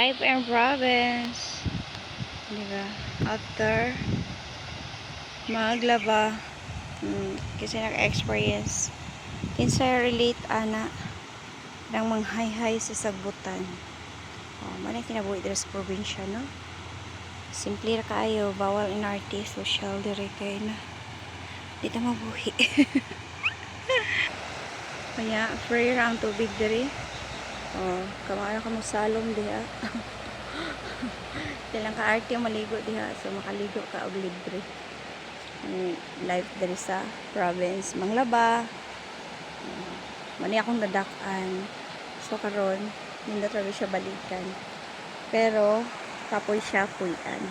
Life and province. Diba? After maglaba, kasi nag-experience. Kinsa relate ana ng manghay-hay sa sagbutan. Manay kinabuhi dito sa probinsya, no? Simple ra kaayo, bawal in artist, social dire kay na. Di ta mabuhi. Kaya free ra ang tubig dire. Kamara ka mo salom diha. Kailang ka arte maligo diha, so makaligo ka og libre. Life diri sa province Manglaba. Mani akong dadak-an. So karon nindot ra siya balikan. Pero kapoy siya puy-an.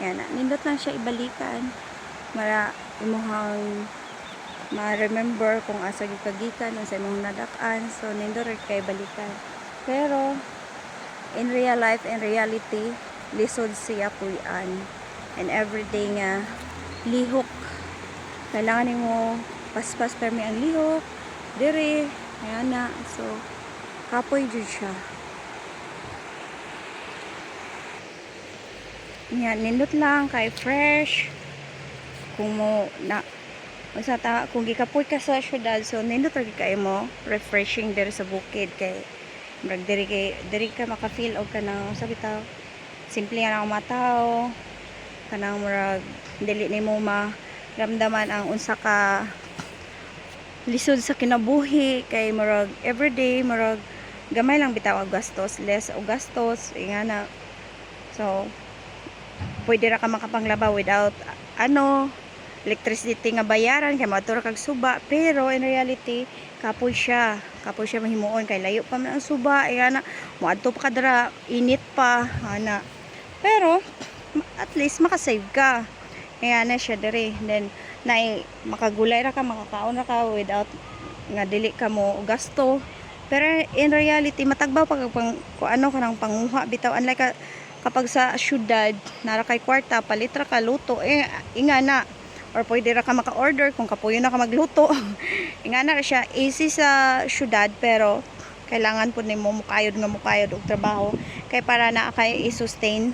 Yan, nindot lang siya ibalikan. Mara imuhang ma-remember kung asa gikagikan unsa imong nadak-an. So nindot ra kay balikan. Pero in real life and reality, lisod siya puy-an. And everyday nga lihok. Kailangan nimo paspas permi ang lihok. Dire, ayan na. So kapoy jud siya. Yan, nindot lang kay fresh. Kung mo na kung gikapoy ka sa syudad, so nindot ra kay mo refreshing dire sa bukid kay murag diri ka maka-feel og kanang sa bitaw simple nga ang mataw kanang murag dili nimo maramdaman ang unsa ka lisod sa kinabuhi kay murag everyday murag gamay lang bitaw og gastos, less og gastos ingana. So pwede ra ka makapanglaba without electricity nga bayaran kay moadto kag suba, pero in reality kapoy siya mahimuon kay layo pa man ang suba ingana moadto pa kadra init pa ana, pero at least makasave ka kaya na siya dere. Then makagulay ra ka, makakaon ra ka without nga dili ka mo gasto, pero in reality matagbaw pag kung ano ka nang panguha bitaw, unlike kapag sa syudad nara kay kwarta palit ra ka luto ingana, or pwede ra ka maka-order kung kapuyo na ka magluto. Ingana ra siya easy sa syudad, pero kailangan po nimo mukayod og trabaho kay para na kay i-sustain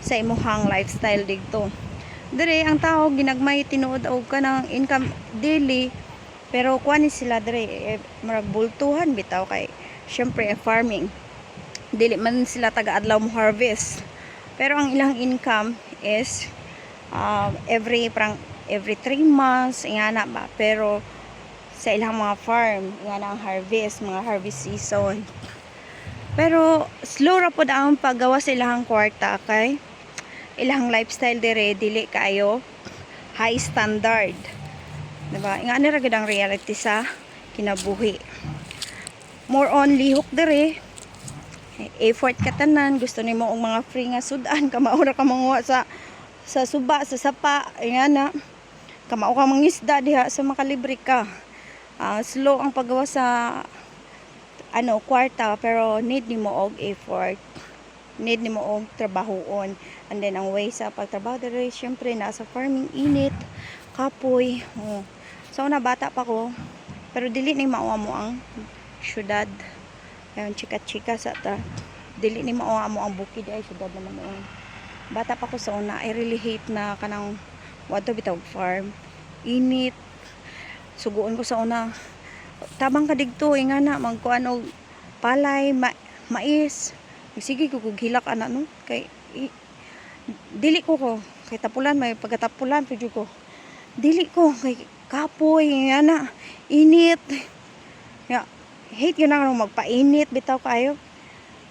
sa imuhang lifestyle dito. Dire ang tao ginagmay tinuod og kanang income daily, pero kuani sila dire murag bultuhan bitaw kay syempre farming dili man sila taga-adlaw mo harvest, pero ang ilang income is every 3 months ingana ba, pero sa ilang mga farm ingana ang harvest, mga harvest season. Pero slow ra pod ang paggawa sa ilang kwarta kay ilang lifestyle dire dili kayo high standard, diba? Ingani ra gid ang reality sa kinabuhi. More on lihok dire, effort ka tanan, gusto nimo og mga free nga sudan, kamao ra ka manguha sa suba, sa sapa ingana, kamao ka mangisda diha sa makalibre ka. Slow ang paggawa sa kwarta, pero need nimo og effort, need nimo og trabahoon. And then ang way sa pagtrabaho dire syempre nasa farming, init, kapoy. So na bata pa ko, pero dili ni mao mo ang syudad. Ayon, chika-chika sa ta. Dili ni mao mo ang bukid ay syudad naman noon. Bata pa ko sa una, I really hate na kanang wato bitaw farm. Init. Suguon ko sa una. Tabang ka digto ingana magkuan og palay, mais. Sige ko hilak ana no kay dili ko kay tapulan, may pagkatapulan pud ko. Dili ko kay kapoy ingana init. Ya, hate yun na magpainit bitaw kayo.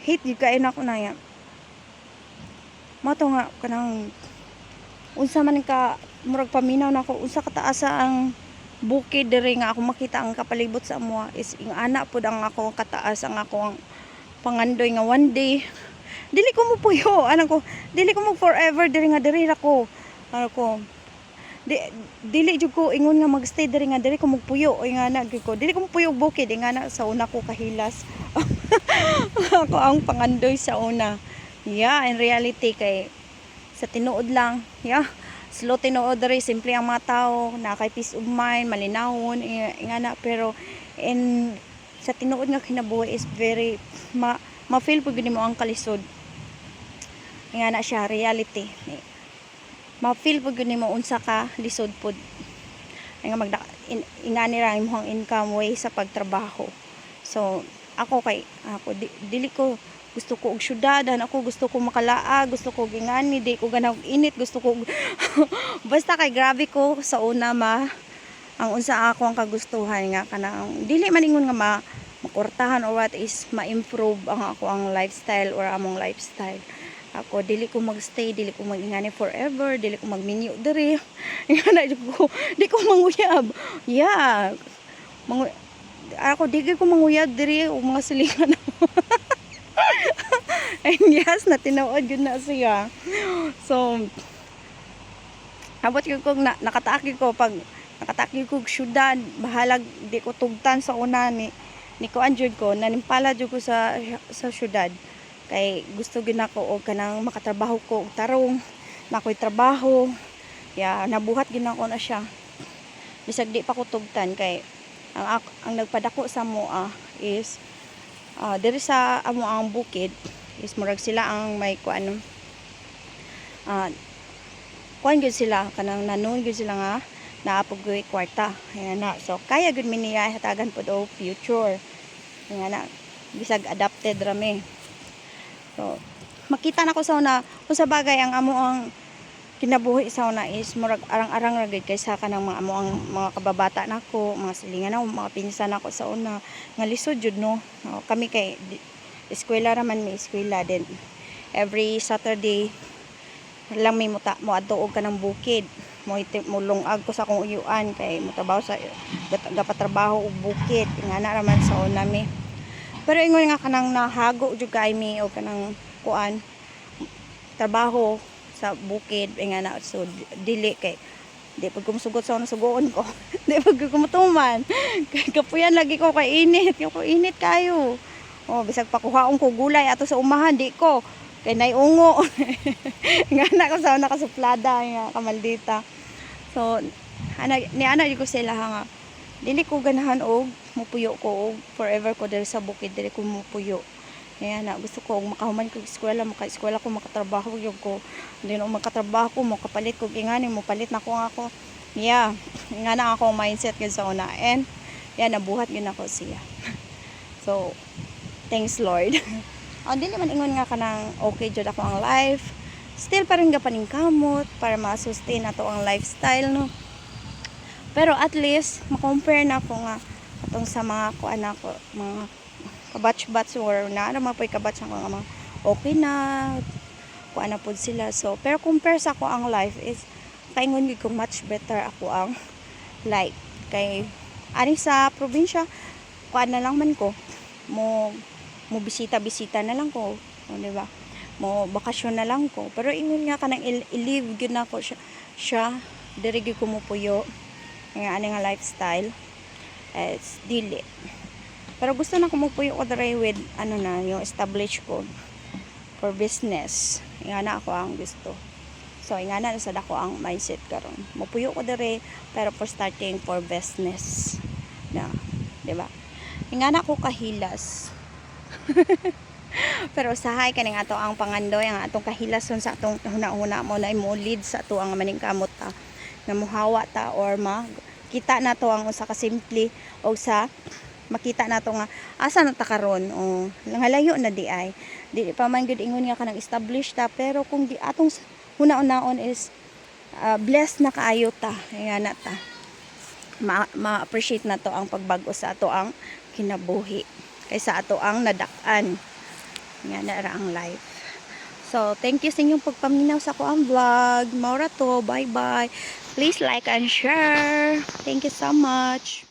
Hate yun kayo na ako na yan. Mato nga kanang unsa man ka murag paminaw na ako unsa kataasa ang bukid dire nga ako makita ang kapalibot sa amoa is ingana pud ang ako kataas ang ako ang pangandoy nga one day dili ko mo puyo dili ko mo forever dire nga dire ra ko dili jud ko ingon nga magstay dire nga dire ko magpuyo ingana gyud ko dili ko magpuyo og bukid ingana sa una ko kahilas. Ako ang pangandoy sa una. Yeah, in reality kay sa tinuod lang, slow tinuod diri, simple ang mga tao, na kay peace of mind, malinawon ingana, pero sa tinuod nga kinabuhi is very ma-feel pud mo ang kalisod. nga na siya reality. Ma-feel pud gyud nimo unsa ka lisod pud. Nga ingani ra imong income way sa pagtrabaho. So ako dili ko gusto ko og syudadan, ako gusto ko makalaa, gusto ko gingani, di ko ganaw init, gusto ko basta kay grabe ko sa una ang unsa ako ang kagustuhan nga kanang dili man ingon nga makurtahan or what is ma-improve ang ako ang lifestyle or among lifestyle. Ako dili ko magstay, dili ko magingani forever, dili ko magminyo diri. Di ko manguyab. Yeah. Ako dili ko manguyab diri og mga silingan. And yes, natinood yun na siya. So, habot yun kong nakataaki ko pag nakataaki ko syudad, bahalag di ko tugtan sa una ni ko anjud ko, nanimpala jud ko sa syudad. Kay gusto gid nako og kanang makatrabaho ko og tarong, na ako'y trabaho. Nabuhat gid nako na siya. Bisag di pa ko tugtan kay ang nagpadako sa moa is diri sa amo ang bukid is murag sila ang may kuan gyud sila kanang nanon gyud sila nga naapog gyud kwarta. Ayan na. So kaya gyud mi niya hatagan pud og future. Ayan na. Bisag adapted rami. So makita na ko sa una kung sa bagay ang amo ang kinabuhi sa una is murag arang-arang ra gyud kaysa kanang mga amo ang mga kababata nako, mga silingan nako, mga pinsan nako sa una nga lisod jud no. Kami kay eskwela raman, may eskwela din every Saturday lang may moadto og kanang bukid mo lungag ko sa akong uyuan kay motrabaho sa gapatrabaho og bukid ingana raman sa una mi. Pero ingon nga kanang nahago jud kay mi og kanang kuan trabaho sa bukid ingana, so dili kay di pag kumusugot sa una sugoon ko. Di pag kumutuman kay kapuyan lagi ko kay init kayo. Bisag pakuhaon ko gulay ato sa umahan di ko kay naiungo. Nga ko sa nakasuplada nga kamaldita. So ana ko sila nga dili ko ganahan og mupuyo ko og forever ko diri sa bukid, dili ko mupuyo. Ayan na, gusto ko makahuman ko eskwela, maka-eskwela ko, makatrabaho yung ko. Hindi na makatrabaho ko, makapalit ko, ingani, mupalit na ko nga ako. Yeah, nga na ako mindset yun sa una. And, yan, nabuhat yun ako siya. So, thanks Lord. Hindi naman ingon nga ka ng okay jud ako ang life. Still pa rin gapaning kamot para ma-sustain na to ang lifestyle, no? Pero at least, makompare na ko nga atong sa mga kuan ako, mga kabatch-batch or na naman po kabatch ang mga okay na kuan na po sila. So pero compare sa ako ang life is kaingon gyud ko much better ako ang life kay ani sa probinsya kuan na lang man ko mo bisita na lang ko, di ba, mo bakasyon na lang ko. Pero ingon nga kanang i-live gyud na ko siya diri gyud ko mo puyo nga ani nga lifestyle it's dili. Pero gusto na ko magpuyo ko dere with ano na yung establish ko for business. Nga na ako ang gusto. So nga na sa dako ang mindset karon. Magpuyo ko dere pero for starting for business. Na, di ba? Nga na ako kahilas. Pero sahay kaning ato ang pangandoy ang atong kahilason sa atong huna-huna mo na imulid sa ato ang maningkamot ta nga muhawa ta or kita na to ang usa ka simple o sa makita nato nga asa na ta karon o langalayo na di ay di pa man gud ingon nga kanang established ta pero kung di atong hunaon is blessed na kaayo ta nga na ta ma-appreciate na to ang pagbago sa ato ang kinabuhi kaysa ato ang nadak-an nga na ra ang life. So thank you sa inyong pagpaminaw sa ko ang vlog. Maura to, bye bye, please like and share. Thank you so much.